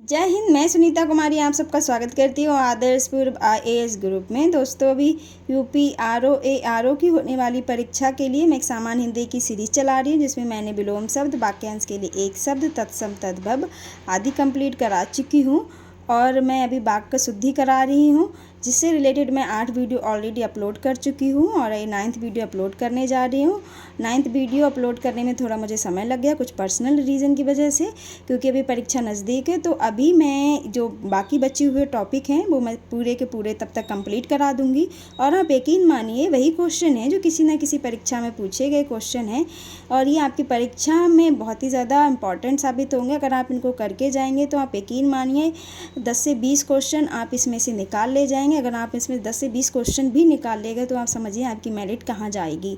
जय हिंद। मैं सुनीता कुमारी आप सबका स्वागत करती हूँ आदर्शपुर आईएएस ग्रुप में। दोस्तों, अभी यूपी आरओ की होने वाली परीक्षा के लिए मैं एक सामान्य हिंदी की सीरीज चला रही हूँ, जिसमें मैंने विलोम शब्द, वाक्यांश के लिए एक शब्द, तत्सम तद्भव आदि कंप्लीट करा चुकी हूँ और मैं अभी वाक्य शुद्धि करा रही हूँ, जिससे रिलेटेड मैं 8 वीडियो ऑलरेडी अपलोड कर चुकी हूँ और ये 9th वीडियो अपलोड करने जा रही हूँ। 9th वीडियो अपलोड करने में थोड़ा मुझे समय लग गया, कुछ पर्सनल रीज़न की वजह से, क्योंकि अभी परीक्षा नज़दीक है। तो अभी मैं जो बाकी बचे हुए टॉपिक हैं वो मैं पूरे के पूरे तब तक कंप्लीट करा दूँगी। और आप यकीन मानिए, वही क्वेश्चन है जो किसी न किसी परीक्षा में पूछे गए क्वेश्चन हैं और ये आपकी परीक्षा में बहुत ही ज़्यादा इम्पॉर्टेंट साबित होंगे। अगर आप इनको करके जाएंगे तो आप यकीन मानिए 10 से 20 क्वेश्चन आप इसमें से निकाल ले जाएंगे। अगर आप इसमें 10 से 20 क्वेश्चन भी निकाल लेंगे तो आप समझिए आपकी मेरिट कहाँ जाएगी।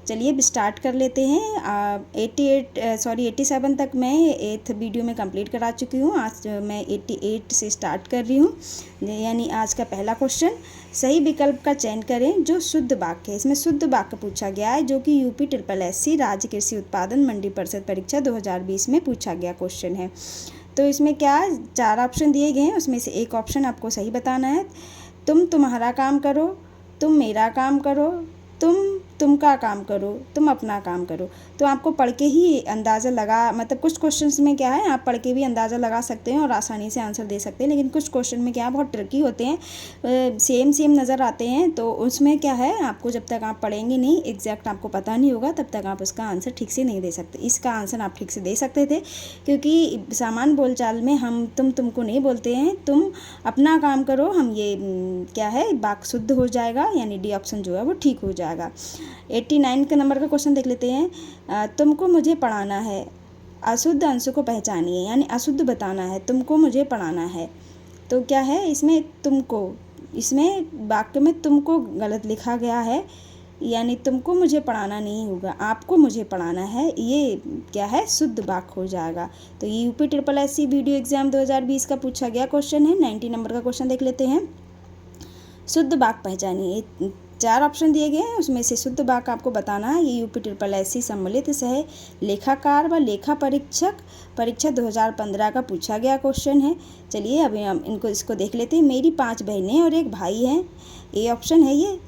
चलिए अब स्टार्ट कर लेते हैं। 87 तक मैं 8th वीडियो में कंप्लीट करा चुकी हूँ। आज मैं 88 से स्टार्ट कर रही हूँ। यानी आज का पहला क्वेश्चन, सही विकल्प का चयन करें जो शुद्ध वाक्य है। इसमें शुद्ध वाक्य पूछा गया है, जो कि यूपी SSC राज्य कृषि उत्पादन मंडी परिषद परीक्षा 2020 में पूछा गया क्वेश्चन है। तो इसमें क्या 4 ऑप्शन दिए गए हैं, उसमें से एक ऑप्शन आपको सही बताना है। तुम तुम्हारा काम करो, तुम मेरा काम करो, तुम का काम करो, तुम अपना काम करो। तो आपको पढ़ के ही अंदाज़ा लगा, मतलब कुछ क्वेश्चंस में क्या है, आप पढ़ के भी अंदाज़ा लगा सकते हैं और आसानी से आंसर दे सकते हैं। लेकिन कुछ क्वेश्चन में क्या है, बहुत ट्रिकी होते हैं, सेम नज़र आते हैं। तो उसमें क्या है, आपको जब तक आप पढ़ेंगे नहीं, एग्जैक्ट आपको पता नहीं होगा, तब तक आप उसका आंसर ठीक से नहीं दे सकते। इसका आंसर आप ठीक से दे सकते थे, क्योंकि सामान्य बोलचाल में हम तुमको नहीं बोलते हैं। तुम अपना काम करो, हम ये क्या है, वाक्य शुद्ध हो जाएगा, यानी डी ऑप्शन जो है वो ठीक हो जाएगा। 89 के नंबर का क्वेश्चन देख लेते हैं। तुमको मुझे पढ़ाना है, अशुद्ध अंश को पहचानिए, यानी अशुद्ध बताना है, तुमको मुझे पढ़ाना है। तो क्या है इसमें, तुमको, इसमें वाक्य में तुमको गलत लिखा गया है, यानी तुमको मुझे पढ़ाना नहीं होगा, आपको मुझे पढ़ाना है, ये क्या है, शुद्ध वाक्य हो जाएगा। तो ये यूपी SSC वीडियो एग्जाम 2020 का पूछा गया क्वेश्चन है। 90 नंबर का क्वेश्चन देख लेते हैं। शुद्ध वाक्य पहचानिए। 4 ऑप्शन दिए गए हैं, उसमें से शुद्ध वाक्य आपको बताना है। ये यूपी SSC सम्मिलित सह लेखाकार व लेखा परीक्षक परीक्षा 2015 का पूछा गया क्वेश्चन है। चलिए अभी हम इसको देख लेते हैं। मेरी 5 बहनें और एक भाई हैं, ए ऑप्शन है ये।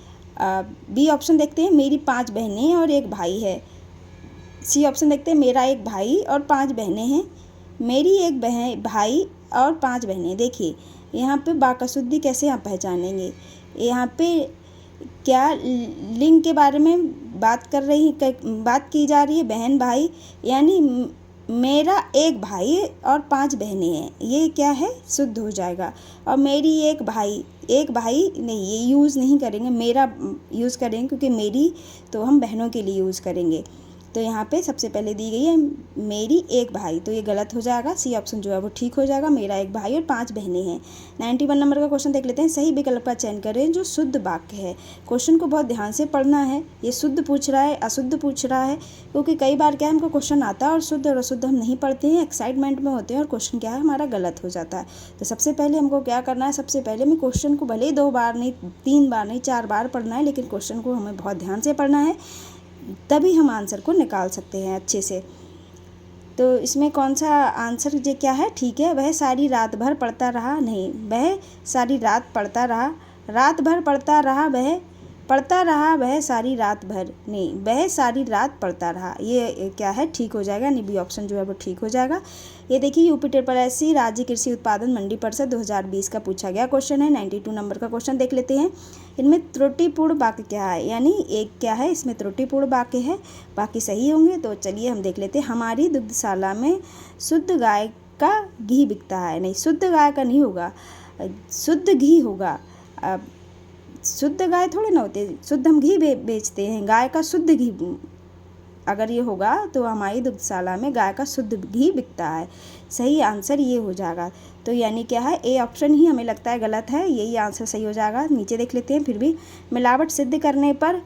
बी ऑप्शन देखते हैं, मेरी 5 बहनें और एक भाई है। सी ऑप्शन देखते हैं, मेरा एक भाई और 5 बहनें हैं। मेरी एक भाई और 5 बहनें। देखिए यहाँ पे वाक्य शुद्धि कैसे आप पहचानेंगे। यहाँ पे क्या लिंग के बारे में बात की जा रही है, बहन भाई, यानी मेरा एक भाई और 5 बहनें हैं, ये क्या है, शुद्ध हो जाएगा। और मेरी एक भाई नहीं, ये यूज़ नहीं करेंगे, मेरा यूज़ करेंगे, क्योंकि मेरी तो हम बहनों के लिए यूज़ करेंगे। तो यहाँ पे सबसे पहले दी गई है मेरी एक भाई, तो ये गलत हो जाएगा। सी ऑप्शन जो है वो ठीक हो जाएगा, मेरा एक भाई और 5 बहनें हैं। 91 नंबर का क्वेश्चन देख लेते हैं। सही विकल्प का चयन करें जो शुद्ध वाक्य है। क्वेश्चन को बहुत ध्यान से पढ़ना है। ये शुद्ध पूछ रहा है, अशुद्ध पूछ रहा है, क्योंकि कई बार क्या है, हमको क्वेश्चन आता है और शुद्ध और अशुद्ध हम नहीं पढ़ते हैं, एक्साइटमेंट में होते हैं और क्वेश्चन क्या है हमारा गलत हो जाता है। तो सबसे पहले हमको क्या करना है, सबसे पहले हमें क्वेश्चन को भले ही 2 बार नहीं, 3 बार नहीं, 4 बार पढ़ना है, लेकिन क्वेश्चन को हमें बहुत ध्यान से पढ़ना है, तभी हम आंसर को निकाल सकते हैं अच्छे से। तो इसमें कौन सा आंसर जो क्या है, ठीक है। वह सारी रात भर पढ़ता रहा, नहीं, वह सारी रात पढ़ता रहा, रात भर पढ़ता रहा, वह सारी रात भर, नहीं, वह सारी रात पढ़ता रहा, ये क्या है, ठीक हो जाएगा। नहीं, बी ऑप्शन जो है वो ठीक हो जाएगा। ये देखिए यूपी SSC राज्य कृषि उत्पादन मंडी परिषद 2020 का पूछा गया क्वेश्चन है। 92 नंबर का क्वेश्चन देख लेते हैं। इनमें त्रुटिपूर्ण वाक्य क्या है, यानी एक क्या है, इसमें त्रुटिपूर्ण वाक्य है, बाकी सही होंगे। तो चलिए हम देख लेते हैं। हमारी दुग्धशाला में शुद्ध गाय का घी बिकता है, नहीं, शुद्ध गाय का नहीं होगा, शुद्ध घी होगा। शुद्ध गाय थोड़े ना होते, शुद्ध हम घी बेचते हैं, गाय का शुद्ध घी अगर ये होगा तो हमारी दुग्धशाला में गाय का शुद्ध घी बिकता है। सही आंसर ये हो जाएगा। तो यानी क्या है, ए ऑप्शन ही हमें लगता है गलत है, यही आंसर सही हो जाएगा। नीचे देख लेते हैं। फिर भी मिलावट सिद्ध करने पर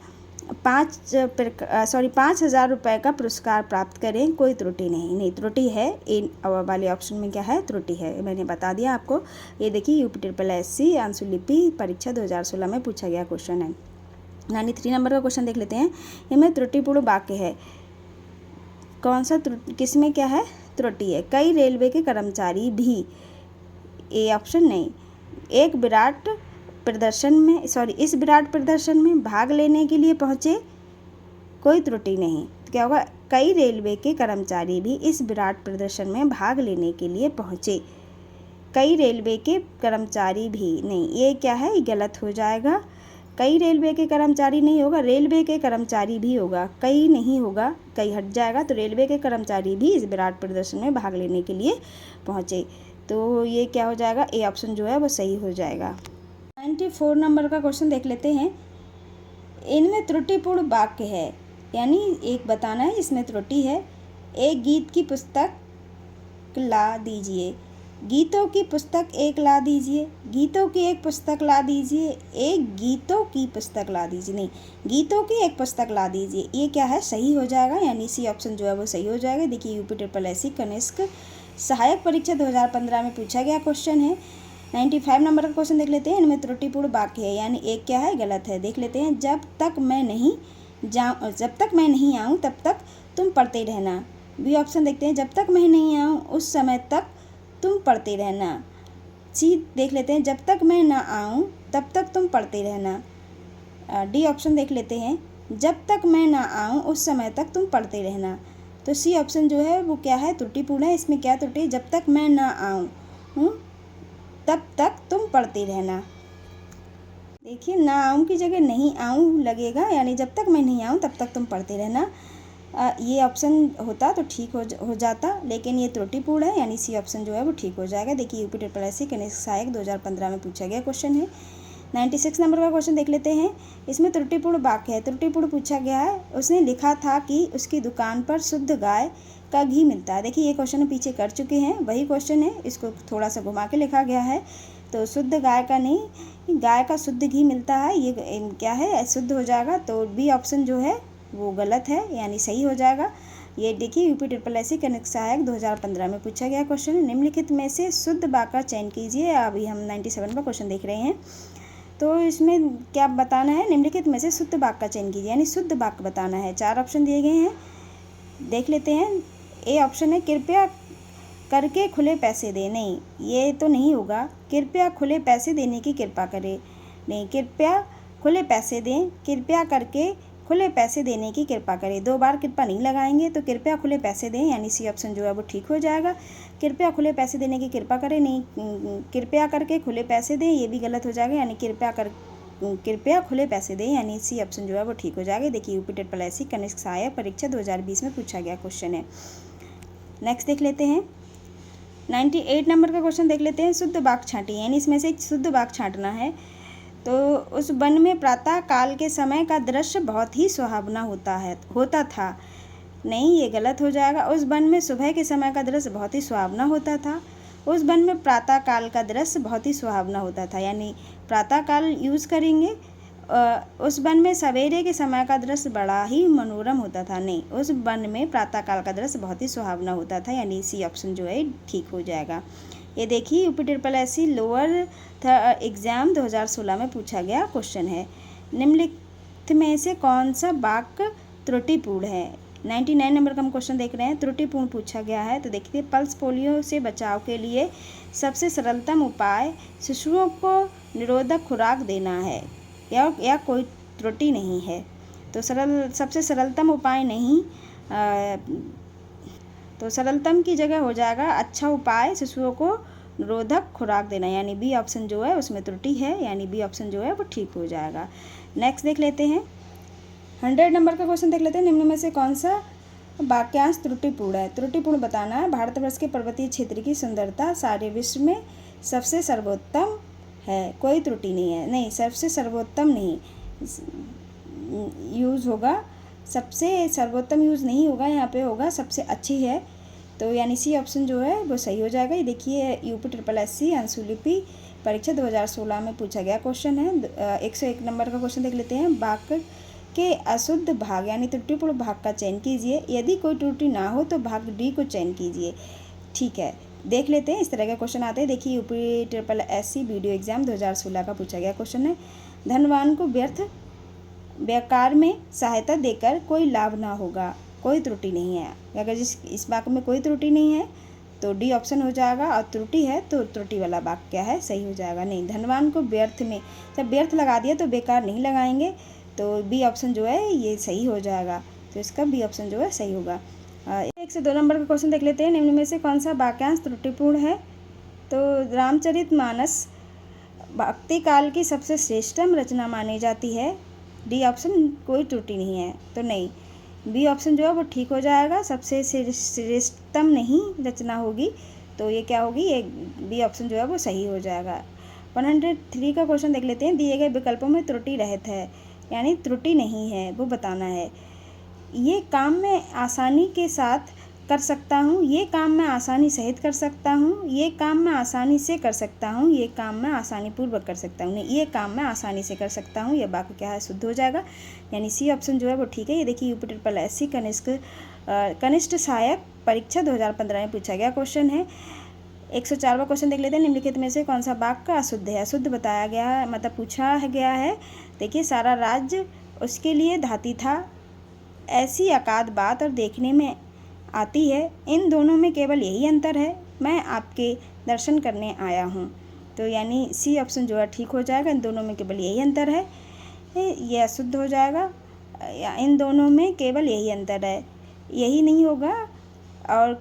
5,000 रुपये का पुरस्कार प्राप्त करें, कोई त्रुटि नहीं, त्रुटि है। ए वाले ऑप्शन में क्या है, त्रुटि है, मैंने बता दिया आपको। ये देखिए यूपी SSC आंसुलिपि परीक्षा 2016 में पूछा गया क्वेश्चन है। 93 नंबर का क्वेश्चन देख लेते हैं। इनमें त्रुटिपूर्ण वाक्य है, कौन सा किसमें क्या है, त्रुटि है। कई रेलवे के कर्मचारी भी ए ऑप्शन नहीं। इस विराट प्रदर्शन में भाग लेने के लिए पहुँचे, कोई त्रुटि नहीं। तो क्या होगा, कई रेलवे के कर्मचारी भी इस विराट प्रदर्शन में भाग लेने के लिए पहुँचे। कई रेलवे के कर्मचारी भी नहीं, ये क्या है, ये गलत हो जाएगा। कई रेलवे के कर्मचारी नहीं होगा, रेलवे के कर्मचारी भी होगा, कई नहीं होगा, कई हट जाएगा। तो रेलवे के कर्मचारी भी इस विराट प्रदर्शन में भाग लेने के लिए पहुँचे। तो ये क्या हो जाएगा, ए ऑप्शन जो है वो सही हो जाएगा। 94 नंबर का क्वेश्चन देख लेते हैं। इनमें त्रुटिपूर्ण वाक्य है, यानी एक बताना है इसमें त्रुटि है। एक गीत की पुस्तक ला दीजिए। गीतों की पुस्तक एक ला दीजिए। गीतों की एक पुस्तक ला दीजिए। एक गीतों की पुस्तक ला दीजिए, नहीं, गीतों की एक पुस्तक ला दीजिए। ये क्या है, सही हो जाएगा, यानी सी ऑप्शन जो है वो सही हो जाएगा। देखिए यूपी कनिष्क सहायक परीक्षा 2015 में पूछा गया क्वेश्चन है। 95 नंबर का क्वेश्चन देख लेते हैं। इनमें त्रुटिपूर्ण वाक्य है, यानी एक क्या है, गलत है। देख लेते हैं। जब तक मैं नहीं आऊँ तब तक तुम पढ़ते रहना। बी ऑप्शन देखते हैं। जब तक मैं नहीं आऊँ उस समय तक तुम पढ़ते रहना। सी देख लेते हैं। जब तक मैं ना आऊँ तब तक तुम पढ़ते रहना। डी ऑप्शन देख लेते हैं। जब तक मैं ना आऊँ उस समय तक तुम पढ़ते रहना। तो सी ऑप्शन जो है वो क्या है, त्रुटिपूर्ण है। इसमें क्या त्रुटि है, जब तक मैं ना आऊँ तब तक तुम पढ़ते रहना। देखिए ना आऊँ की जगह नहीं आऊँ लगेगा, यानी जब तक मैं नहीं आऊँ तब तक तुम पढ़ते रहना। ये ऑप्शन होता तो ठीक हो जाता, लेकिन ये त्रुटिपूर्ण है, यानी सी ऑप्शन जो है वो ठीक हो जाएगा। देखिए यूपी कनिष्क सहायक 2015 में पूछा गया क्वेश्चन है। 96 नंबर का क्वेश्चन देख लेते हैं। इसमें त्रुटिपूर्ण वाक्य है, त्रुटिपूर्ण पूछा गया है। उसने लिखा था कि उसकी दुकान पर शुद्ध गाय का घी मिलता है। देखिए ये क्वेश्चन हम पीछे कर चुके हैं, वही क्वेश्चन है, इसको थोड़ा सा घुमा के लिखा गया है। तो शुद्ध गाय का नहीं, गाय का शुद्ध घी मिलता है, ये क्या है, शुद्ध हो जाएगा। तो बी ऑप्शन जो है वो गलत है, यानी सही हो जाएगा। ये देखिए यूपी कनिष्क सहायक 2015 में पूछा गया क्वेश्चन है। निम्नलिखित में से शुद्ध वाक्य का चयन कीजिए। अभी हम 97 का क्वेश्चन देख रहे हैं। तो इसमें क्या बताना है, निम्नलिखित में से शुद्ध वाक्य का चयन कीजिए, यानी शुद्ध वाक्य बताना है। 4 ऑप्शन दिए गए हैं, देख लेते हैं। ए ऑप्शन है, कृपया करके खुले पैसे दे। नहीं, ये तो नहीं होगा। कृपया खुले पैसे देने की कृपा करें, नहीं, कृपया खुले पैसे दें। कृपया करके खुले पैसे देने की कृपा करें, 2 बार कृपा नहीं लगाएंगे, तो कृपया खुले पैसे दें, यानी सी ऑप्शन जो है वो ठीक हो जाएगा। कृपया खुले पैसे देने की कृपा करें, नहीं, कृपया करके खुले पैसे दें, ये भी गलत हो जाएगा, यानी कृपया खुले पैसे दें, यानी सी ऑप्शन जो है वो ठीक हो जाएगा। देखिए यूपी कनिष्क सहायक परीक्षा 2020 में पूछा गया क्वेश्चन है। नेक्स्ट देख लेते हैं। 98 नंबर का क्वेश्चन देख लेते हैं। शुद्ध वाक्य छांटिए, यानी इसमें से एक शुद्ध वाक्य छांटना है। तो उस वन में प्रातः काल के समय का दृश्य बहुत ही सुहावना होता था। नहीं, ये गलत हो जाएगा। उस वन में सुबह के समय का दृश्य बहुत ही सुहावना होता था। उस वन में प्रातः काल का दृश्य बहुत ही सुहावना होता था, यानी प्रातः काल यूज़ करेंगे। उस वन में सवेरे के समय का दृश्य बड़ा ही मनोरम होता था। नहीं, उस वन में प्रातः काल का दृश्य बहुत ही सुहावना होता था, यानी सी ऑप्शन जो है ठीक हो जाएगा। ये देखिए यूपी लोअर एग्ज़ाम 2016 में पूछा गया क्वेश्चन है। निम्नलिखित में से कौन सा वाक्य त्रुटिपूर्ण है। 99 नंबर का हम क्वेश्चन देख रहे हैं। त्रुटिपूर्ण पूछा गया है, तो देखिए पल्स पोलियो से बचाव के लिए सबसे सरलतम उपाय शिशुओं को निरोधक खुराक देना है, या कोई त्रुटि नहीं है। तो सबसे सरलतम उपाय नहीं, तो सरलतम की जगह हो जाएगा अच्छा उपाय शिशुओं को निरोधक खुराक देना, यानी बी ऑप्शन जो है उसमें त्रुटि है, यानी बी ऑप्शन जो है वो ठीक हो जाएगा। नेक्स्ट देख लेते हैं। 100 नंबर का क्वेश्चन देख लेते हैं। निम्न में से कौन सा वाक्यांश त्रुटिपूर्ण है। त्रुटिपूर्ण बताना है। भारतवर्ष के पर्वतीय क्षेत्र की सुंदरता सारे विश्व में सबसे सर्वोत्तम है, कोई त्रुटि नहीं है। नहीं, सबसे सर्वोत्तम नहीं यूज़ होगा, सबसे सर्वोत्तम यूज़ नहीं होगा, यहाँ पे होगा सबसे अच्छी है। तो यानी सी ऑप्शन जो है वो सही हो जाएगा। ये देखिए यूपी अंशुलिपि परीक्षा 2016 में पूछा गया क्वेश्चन है। 101 नंबर का क्वेश्चन देख लेते हैं। वाक्य के अशुद्ध भाग यानी त्रुटिपूर्ण भाग का चयन कीजिए। यदि कोई त्रुटि ना हो तो भाग डी को चयन कीजिए। ठीक है, देख लेते हैं। इस तरह के क्वेश्चन आते हैं। देखिए यूपी वीडियो एग्जाम 2016 का पूछा गया क्वेश्चन है। धनवान को व्यर्थ व्यापार में सहायता देकर कोई लाभ ना होगा, कोई त्रुटि नहीं है। अगर इस वाक्य में कोई त्रुटि नहीं है तो डी ऑप्शन हो जाएगा। और त्रुटि है तो त्रुटि वाला वाक्य क्या है, सही हो जाएगा। नहीं, धनवान को व्यर्थ में, जब व्यर्थ लगा दिया तो बेकार नहीं लगाएंगे, तो बी ऑप्शन जो है ये सही हो जाएगा। तो इसका बी ऑप्शन जो है सही होगा। 1 से 2 नंबर का क्वेश्चन देख लेते हैं। निम्न में से कौन सा वाक्यांश त्रुटिपूर्ण है? तो रामचरितमानस भक्ति काल की सबसे श्रेष्ठतम रचना मानी जाती है। डी ऑप्शन कोई त्रुटि नहीं है, तो नहीं, बी ऑप्शन जो है वो ठीक हो जाएगा। सबसे श्रेष्ठतम नहीं रचना होगी, तो ये क्या होगी, ये बी ऑप्शन जो है वो सही हो जाएगा। 103 का क्वेश्चन देख लेते हैं। दिए गए विकल्पों में त्रुटि रहित है, यानी त्रुटि नहीं है, वो बताना है। ये काम मैं आसानी के साथ कर सकता हूँ, ये काम मैं आसानी सहित कर सकता हूँ, ये काम मैं आसानी से कर सकता हूँ, ये काम मैं आसानी पूर्वक कर सकता हूँ। नहीं, ये काम मैं आसानी से कर सकता हूँ, ये वाक्य क्या है, शुद्ध हो जाएगा। यानी सी ऑप्शन जो है वो ठीक है। ये देखिए UPSSC कनिष्ठ सहायक परीक्षा 2015 में पूछा गया क्वेश्चन है। 104वां क्वेश्चन देख लेते हैं। निम्नलिखित में से कौन सा वाक्य अशुद्ध है? अशुद्ध बताया गया है, मतलब पूछा गया है। देखिए, सारा राज्य उसके लिए धाती था, ऐसी अकाद बात और देखने में आती है, इन दोनों में केवल यही अंतर है, मैं आपके दर्शन करने आया हूँ। तो यानी सी ऑप्शन जो है ठीक हो जाएगा। इन दोनों में केवल यही अंतर है, ये अशुद्ध हो जाएगा। इन दोनों में केवल यही अंतर है, यही नहीं होगा और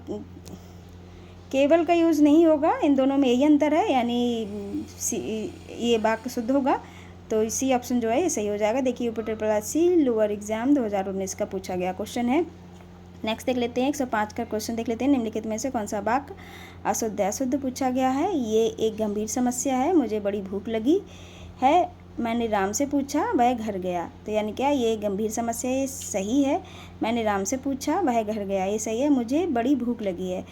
केवल का यूज़ नहीं होगा, इन दोनों में यही अंतर है, यानी ये वाक्य शुद्ध होगा। तो सी ऑप्शन जो है ये सही हो जाएगा। देखिए UPSSC लोअर एग्जाम 2019 का पूछा गया क्वेश्चन है। नेक्स्ट देख लेते हैं 105 का क्वेश्चन देख लेते हैं। निम्नलिखित में से कौन सा वाक्य अशुद्ध है? अशुद्ध पूछा गया है। ये एक गंभीर समस्या है, मुझे बड़ी भूख लगी है, मैंने राम से पूछा, वह घर गया। तो यानी क्या, ये गंभीर समस्या, ये सही है। मैंने राम से पूछा, वह घर गया, ये सही है। मुझे बड़ी भूख लगी है,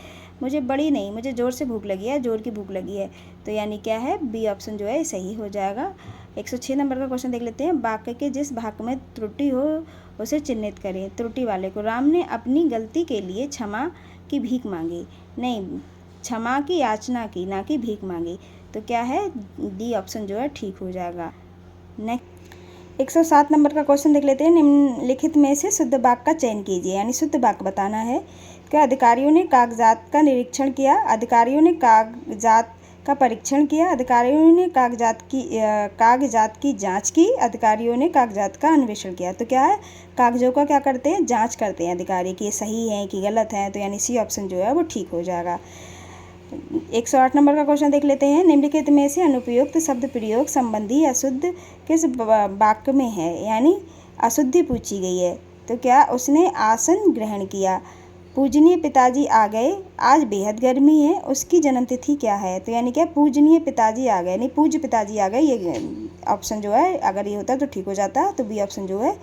मुझे बड़ी नहीं, मुझे ज़ोर से भूख लगी है, ज़ोर की भूख लगी है। तो यानी क्या है, बी ऑप्शन जो है सही हो जाएगा। 106 नंबर का क्वेश्चन देख लेते हैं। वाक्य के जिस भाग में त्रुटि हो उसे चिन्हित करें। त्रुटि वाले को, राम ने अपनी गलती के लिए क्षमा की भीख मांगी। नहीं, क्षमा की याचना की, ना कि भीख मांगी। तो क्या है, डी ऑप्शन जो है ठीक हो जाएगा। नेक्स्ट 107 नंबर का क्वेश्चन देख लेते हैं। निम्नलिखित में से शुद्ध वाक्य का चयन कीजिए, यानी शुद्ध वाक्य बताना है। क्या अधिकारियों ने कागजात का निरीक्षण किया? अधिकारियों ने कागजात का परीक्षण किया। अधिकारियों ने कागजात की जांच की। अधिकारियों ने कागजात का अन्वेषण किया। तो क्या है, कागजों का क्या करते हैं, जांच करते हैं अधिकारी कि ये सही है कि गलत है। तो यानी सी ऑप्शन जो है वो ठीक हो जाएगा। 108 नंबर का क्वेश्चन देख लेते हैं। निम्नलिखित में से अनुपयुक्त शब्द प्रयोग संबंधी अशुद्ध किस वाक्य में है? यानी अशुद्धि पूछी गई है। तो क्या, उसने आसन ग्रहण किया। पूजनीय पिताजी आ गए, आज बेहद गर्मी है, उसकी जन्मतिथि क्या है? तो यानी क्या, पूजनीय पिताजी आ गए, नहीं पूज्य पिताजी आ गए, ये ऑप्शन जो है अगर ये होता तो ठीक हो जाता। तो बी ऑप्शन जो है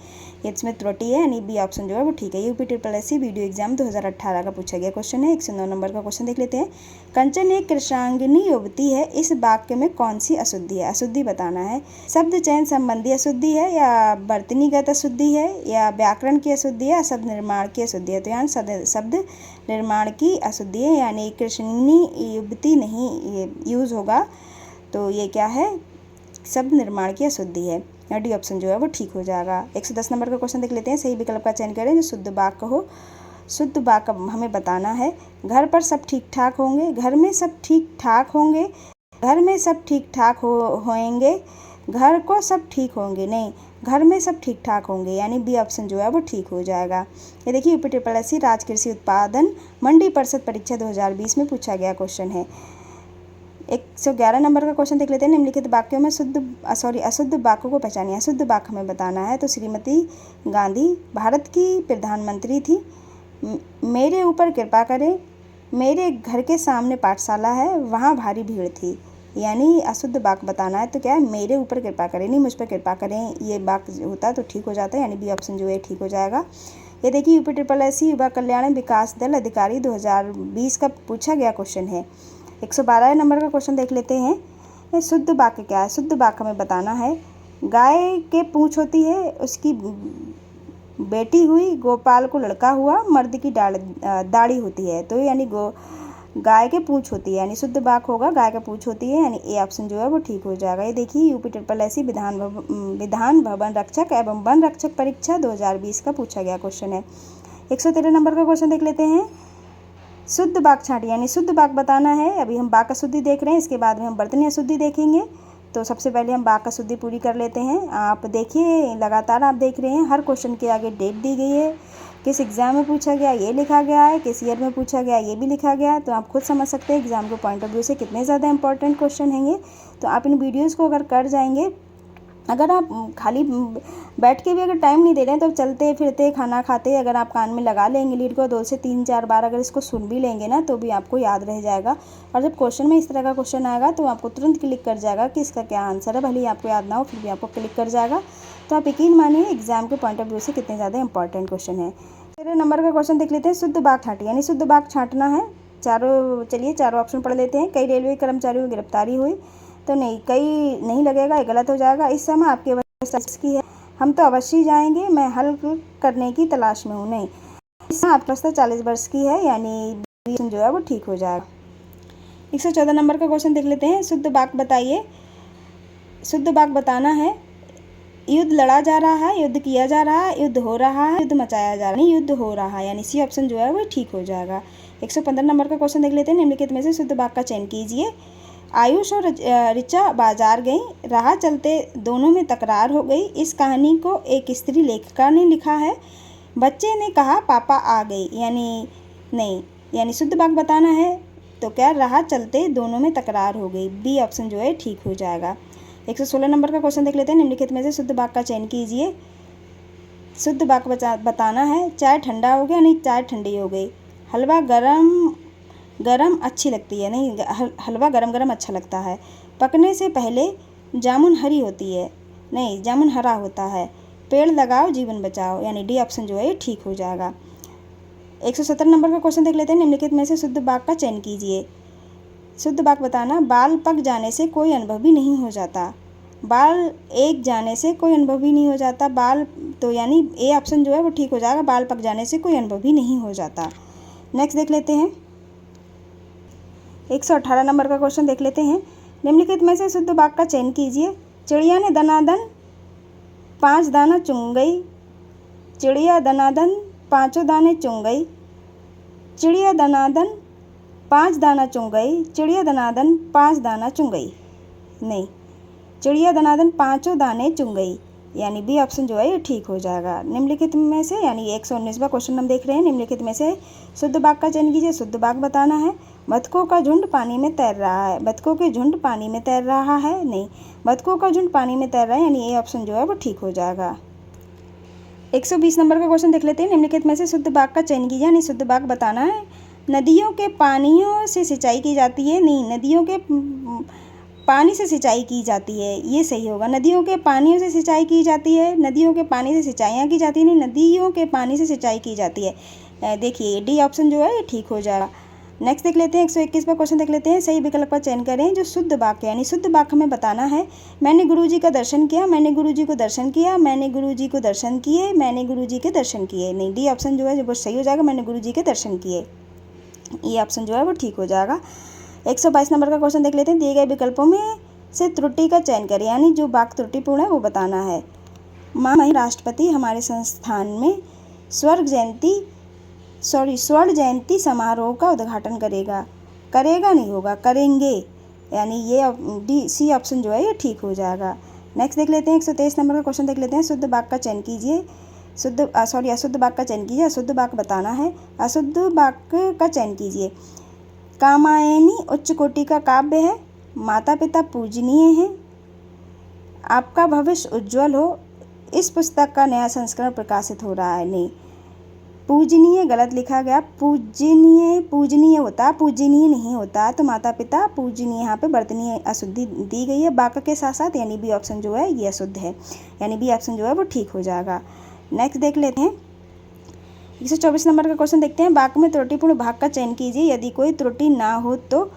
ये इसमें त्रुटि है, यानी बी ऑप्शन जो है वो ठीक है। UPSSC वीडियो एग्जाम 2018 का पूछा गया क्वेश्चन है। 109 नंबर का क्वेश्चन देख लेते हैं। कंचन एक कृष्णांगिनी युवती है, इस वाक्य में कौन सी अशुद्धि है? अशुद्धि बताना है। शब्द चयन संबंधी अशुद्धि है, या वर्तनीगत अशुद्धि है, या व्याकरण की अशुद्धि है, या शब्द निर्माण की अशुद्धि है? तो यहाँ शब्द निर्माण की अशुद्धि है, यानी कृष्णांगिनी युवती नहीं यूज़ होगा। तो ये क्या है, शब्द निर्माण की अशुद्धि है। डी ऑप्शन जो है वो ठीक हो जाएगा। 110 नंबर का क्वेश्चन देख लेते हैं। सही विकल्प का चयन करें जो शुद्ध वाक्य हो। शुद्ध वाक्य हमें बताना है। घर पर सब ठीक ठाक होंगे, घर में सब ठीक ठाक होंगे, घर में सब ठीक ठाक होंगे, घर को सब ठीक होंगे। नहीं, घर में सब ठीक ठाक होंगे, यानी बी ऑप्शन जो है वो ठीक हो जाएगा। ये देखिए UPSSC राज्य कृषि उत्पादन मंडी परिषद परीक्षा 2020 में पूछा गया क्वेश्चन है। 111 नंबर का क्वेश्चन देख लेते हैं। निम्नलिखित वाक्यों में अशुद्ध वाक्यों को पहचानिए। अशुद्ध वाक्य हमें बताना है। तो श्रीमती गांधी भारत की प्रधानमंत्री थी। मेरे ऊपर कृपा करें, मेरे घर के सामने पाठशाला है, वहाँ भारी भीड़ थी। यानी अशुद्ध वाक्य बताना है। तो क्या है, मेरे ऊपर कृपा करें, नहीं मुझ पर कृपा करें, ये वाक्य होता तो ठीक हो जाता है, यानी बी ऑप्शन जो है ठीक हो जाएगा। ये देखिए UPSSC युवा कल्याण विकास दल अधिकारी 2020 का पूछा गया क्वेश्चन है। 112 नंबर का क्वेश्चन देख लेते हैं। शुद्ध वाक्य क्या है? शुद्ध वाक्य हमें बताना है। गाय के पूँछ होती है, उसकी बेटी हुई, गोपाल को लड़का हुआ, मर्द की दाढ़ी होती है। तो यानी गाय के पूँछ होती है, यानी शुद्ध वाक्य होगा गाय का पूँछ होती है, यानी ए ऑप्शन जो है वो ठीक हो जाएगा। ये देखिए UPSSC विधान भवन रक्षक एवं वन रक्षक परीक्षा 2020 का पूछा गया क्वेश्चन है। 113 नंबर का क्वेश्चन देख लेते हैं। शुद्ध वाक्य छांटिए यानी शुद्ध वाक्य बताना है। अभी हम वाक्य शुद्धि देख रहे हैं, इसके बाद में हम वर्तनी अशुद्धि देखेंगे। तो सबसे पहले हम वाक्य शुद्धि पूरी कर लेते हैं। आप देखिए, लगातार आप देख रहे हैं, हर क्वेश्चन के आगे डेट दी गई है, किस एग्ज़ाम में पूछा गया ये लिखा गया है, किस ईयर में पूछा गया ये भी लिखा गया है। तो आप खुद समझ सकते हैं एग्ज़ाम के पॉइंट ऑफ व्यू से कितने ज़्यादा इंपॉर्टेंट क्वेश्चन हैं ये। तो आप इन वीडियोज़ को अगर कर जाएंगे, अगर आप खाली बैठ के भी अगर टाइम नहीं दे रहे हैं तो चलते फिरते खाना खाते अगर आप कान में लगा लेंगे लीड को 2 से 3-4 बार अगर इसको सुन भी लेंगे ना, तो भी आपको याद रह जाएगा। और जब क्वेश्चन में इस तरह का क्वेश्चन आएगा तो आपको तुरंत क्लिक कर जाएगा कि इसका क्या आंसर है, भले ही आपको याद ना हो फिर भी आपको क्लिक कर जाएगा। तो आप यकीन मानिए एग्जाम के पॉइंट ऑफ व्यू से कितने ज़्यादा इंपॉर्टेंट क्वेश्चन है। तेरे नंबर का क्वेश्चन देख लेते हैं। शुद्ध वाक्य छांटिए यानी शुद्ध वाक्य छांटना है। चारों ऑप्शन पढ़ लेते हैं। कई रेलवे कर्मचारियों की गिरफ्तारी हुई, तो नहीं, कई नहीं लगेगा, ये गलत हो जाएगा। इस समय आपकी अवस्था की है, हम तो अवश्य जाएंगे, मैं हल करने की तलाश में हूँ, नहीं, इस समय आपकी अवस्था 40 वर्ष की है, यानी जो है वो ठीक हो जाएगा। 114 नंबर का क्वेश्चन देख लेते हैं। शुद्ध वाक्य बताइए। शुद्ध वाक्य बताना है। युद्ध लड़ा जा रहा है, युद्ध किया जा रहा है, युद्ध हो रहा है, युद्ध मचाया जा रहा है, युद्ध हो रहा है, यानी सी ऑप्शन जो है वो ठीक हो जाएगा। 115 नंबर का क्वेश्चन देख लेते हैं। निम्नलिखित में से शुद्ध वाक्य का चयन कीजिए। आयुष और ऋचा बाजार गई, राह चलते दोनों में तकरार हो गई। इस कहानी को एक स्त्री लेखिका ने लिखा है। बच्चे ने कहा पापा आ गई, यानी नहीं, यानी शुद्ध वाक्य बताना है। तो क्या, राह चलते दोनों में तकरार हो गई, बी ऑप्शन जो है ठीक हो जाएगा। 116 नंबर का क्वेश्चन देख लेते हैं। निम्नलिखित में से शुद्ध वाक्य का चयन कीजिए। शुद्ध वाक्य बताना है। चाय ठंडा हो गया, नहीं, चाय ठंडी हो गई। हलवा गरम अच्छी लगती है, नहीं, हलवा गरम गरम अच्छा लगता है। पकने से पहले जामुन हरी होती है, नहीं, जामुन हरा होता है। पेड़ लगाओ जीवन बचाओ, यानी डी ऑप्शन जो है ये ठीक हो जाएगा। 117 नंबर का क्वेश्चन देख लेते हैं। निम्नलिखित में से शुद्ध वाक्य का चयन कीजिए। शुद्ध वाक्य बताना। बाल पक जाने से कोई अनुभवी नहीं हो जाता। बाल एक जाने से कोई अनुभवी नहीं हो जाता। बाल, तो यानी ए ऑप्शन जो है वो ठीक हो जाएगा। बाल पक जाने से कोई अनुभवी नहीं हो जाता। नेक्स्ट देख लेते हैं। 118 नंबर का क्वेश्चन देख लेते हैं। निम्नलिखित में से शुद्ध वाक्य का चयन कीजिए। चिड़िया ने दनादन 5 दाना चुन गई। चिड़िया दनादन 5 दाने चुन गई। चिड़िया दनादन 5 दाना चुन गई। चिड़िया दनादन 5 दाना चुन गई, नहीं, चिड़िया दनादन 5 दाने चुन गई, यानी बी ऑप्शन जो है ये ठीक हो जाएगा। निम्नलिखित में से, यानी 119वां क्वेश्चन हम देख रहे हैं। निम्नलिखित में से शुद्ध वाक्य का चयन कीजिए। शुद्ध वाक्य बताना है। बतखों का झुंड पानी में तैर रहा है। बतखों के झुंड पानी में तैर रहा है, नहीं, बतखों का झुंड पानी में तैर रहा है, यानी ए ऑप्शन जो है वो ठीक हो जाएगा। 120 नंबर का क्वेश्चन देख लेते हैं। निम्नलिखित में से शुद्ध वाक्य का चयन कीजिए, यानी शुद्ध वाक्य बताना है। नदियों के पानियों से सिंचाई की जाती है, नहीं, नदियों के पानी से सिंचाई की जाती है, ये सही होगा। नदियों के पानियों से सिंचाई की जाती है, नदियों के पानी से सिंचाइयाँ की जाती है, नहीं, नदियों के पानी से सिंचाई की जाती है। देखिए डी ऑप्शन जो है ये ठीक हो जाएगा। नेक्स्ट देख लेते हैं। 121वां क्वेश्चन देख लेते हैं। सही विकल्प का चयन करें जो शुद्ध वाक्य, यानी शुद्ध वाक्य में बताना है। मैंने गुरुजी का दर्शन किया, मैंने गुरुजी को दर्शन किया, मैंने गुरुजी को दर्शन किए, मैंने गुरुजी के दर्शन किए, नहीं, डी ऑप्शन जो है वो सही हो जाएगा। मैंने गुरुजी के दर्शन किए, ये ऑप्शन जो है वो ठीक हो जाएगा। 122 नंबर का क्वेश्चन देख लेते हैं। दिए गए विकल्पों में से त्रुटि का चयन करें, यानी जो वाक्य त्रुटिपूर्ण है वो बताना है। माननीय राष्ट्रपति हमारे संस्थान में स्वर्ण जयंती समारोह का उद्घाटन करेगा। करेगा नहीं होगा, करेंगे, यानी ये सी ऑप्शन जो है ये ठीक हो जाएगा। नेक्स्ट देख लेते हैं। 123 नंबर का क्वेश्चन देख लेते हैं। शुद्ध वाक्य का चयन कीजिए। अशुद्ध वाक्य का चयन कीजिए। अशुद्ध वाक्य बताना है। अशुद्ध वाक्य का चयन कीजिए। कामायनी उच्च कोटि का काव्य है। माता पिता पूजनीय हैं। आपका भविष्य उज्जवल हो। इस पुस्तक का नया संस्करण प्रकाशित हो रहा है, नहीं, पूजनीय गलत लिखा गया। पूजनीय होता, पूजनीय नहीं होता। तो माता पिता पूजनीय, यहाँ पे वर्तनीय अशुद्धि दी गई है वाक्य के साथ साथ, यानी बी ऑप्शन जो है ये अशुद्ध है, यानी बी ऑप्शन जो है वो ठीक हो जाएगा। नेक्स्ट देख लेते हैं। 124 नंबर का क्वेश्चन देखते हैं। वाक्य में त्रुटिपूर्ण भाग का चयन कीजिए। यदि कोई त्रुटि ना हो तो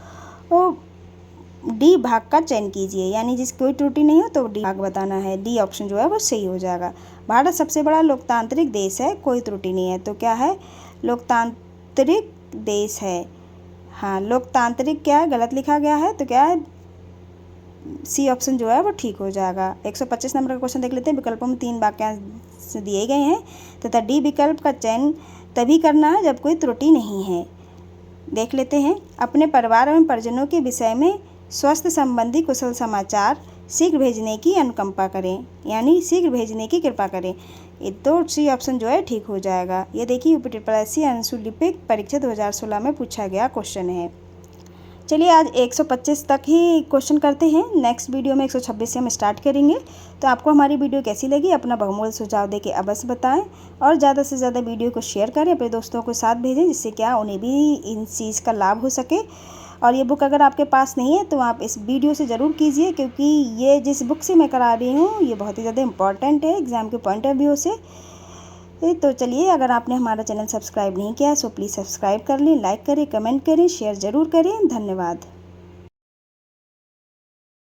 डी भाग का चयन कीजिए, यानी जिस कोई त्रुटि नहीं हो तो डी भाग बताना है। डी ऑप्शन जो है वो सही हो जाएगा। भारत सबसे बड़ा लोकतांत्रिक देश है, कोई त्रुटि नहीं है, तो क्या है, लोकतांत्रिक देश है। हाँ, लोकतांत्रिक क्या है, गलत लिखा गया है, तो क्या है, सी ऑप्शन जो है वो ठीक हो जाएगा। 125 नंबर का क्वेश्चन देख लेते हैं। विकल्पों में 3 वाक्यांश दिए गए हैं तथा डी विकल्प का चयन तभी करना है जब कोई त्रुटि नहीं है। देख लेते हैं। अपने परिवार एवं परिजनों के विषय में स्वास्थ्य संबंधी कुशल समाचार शीघ्र भेजने की अनुकंपा करें, यानी शीघ्र भेजने की कृपा करें। ये तो सी ऑप्शन जो है ठीक हो जाएगा। ये देखिए UPSSC अनुसूलिपिक परीक्षा 2016 में पूछा गया क्वेश्चन है। चलिए आज 125 तक ही क्वेश्चन करते हैं। नेक्स्ट वीडियो में 126 से हम स्टार्ट करेंगे। तो आपको हमारी वीडियो कैसी लगी अपना बहुमूल्य सुझाव देके अवश्य बताएं और ज़्यादा से ज़्यादा वीडियो को शेयर करें, अपने दोस्तों को साथ भेजें, जिससे क्या उन्हें भी इन चीज़ का लाभ हो सके। और ये बुक अगर आपके पास नहीं है तो आप इस वीडियो से ज़रूर कीजिए, क्योंकि ये जिस बुक से मैं करा रही हूँ ये बहुत ही ज़्यादा इम्पॉर्टेंट है एग्ज़ाम के पॉइंट ऑफ व्यू से। तो चलिए, अगर आपने हमारा चैनल सब्सक्राइब नहीं किया है सो प्लीज़ सब्सक्राइब कर लें, लाइक करें, कमेंट करें, शेयर ज़रूर करें। धन्यवाद।